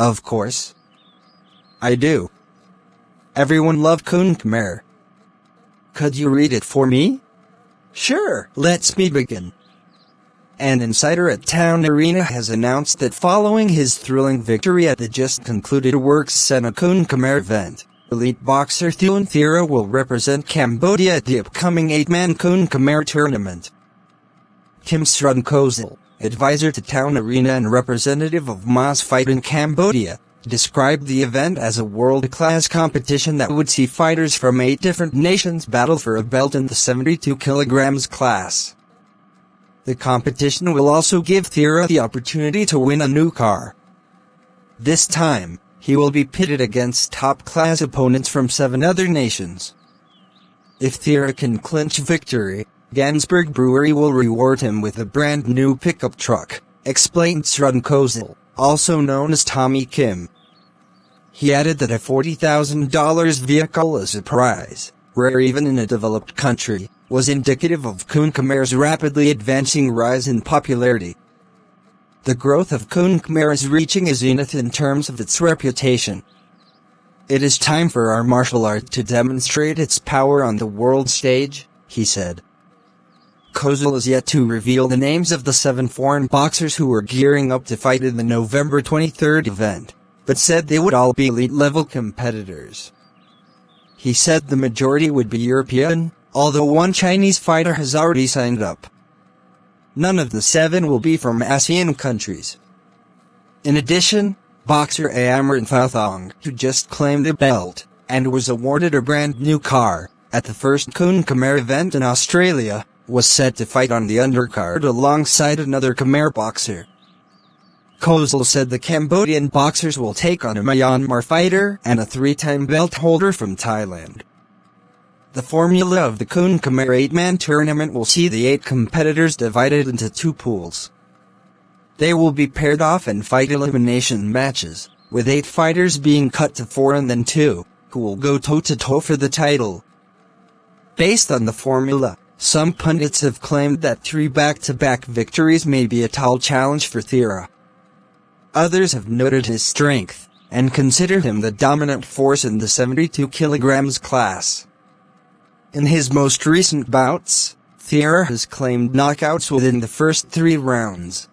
Of course. I do. Everyone loved Kun Khmer. Could you read it for me? Sure, let's me begin. An insider at Town Arena has announced that following his thrilling victory at the just concluded Works Sena Kun Khmer event, elite boxer Thuen Thera will represent Cambodia at the upcoming 8-man Kun Khmer tournament. Kim Srun Kozal, advisor to Town Arena and representative of Ma's Fight in Cambodia, described the event as a world-class competition that would see fighters from 8 different nations battle for a belt in the 72 kilograms class. The competition will also give Thera the opportunity to win a new car. This time, he will be pitted against top-class opponents from 7 other nations. If Thera can clinch victory, Gansberg Brewery will reward him with a brand new pickup truck, explained Srun Kozal, also known as Tommy Kim. He added that a $40,000 vehicle as a prize, rare even in a developed country, was indicative of Kun Khmer's rapidly advancing rise in popularity. The growth of Kun Khmer is reaching a zenith in terms of its reputation. It is time for our martial art to demonstrate its power on the world stage, he said. Kozal is yet to reveal the names of the 7 foreign boxers who are gearing up to fight in the November 23rd event, but said they would all be elite-level competitors. He said the majority would be European, although 1 Chinese fighter has already signed up. None of the 7 will be from ASEAN countries. In addition, boxer Amran Thong, who just claimed the belt, and was awarded a brand new car, at the first Kun Khmer event in Australia, was set to fight on the undercard alongside another Khmer boxer. Kozal said the Cambodian boxers will take on a Myanmar fighter and a 3-time belt holder from Thailand. The formula of the Kun Khmer 8-man tournament will see the 8 competitors divided into 2 pools. They will be paired off and fight elimination matches, with 8 fighters being cut to 4 and then 2, who will go toe-to-toe for the title. Based on the formula, some pundits have claimed that 3 back-to-back victories may be a tall challenge for Thera. Others have noted his strength, and considered him the dominant force in the 72 kilograms class. In his most recent bouts, Thera has claimed knockouts within the first 3 rounds.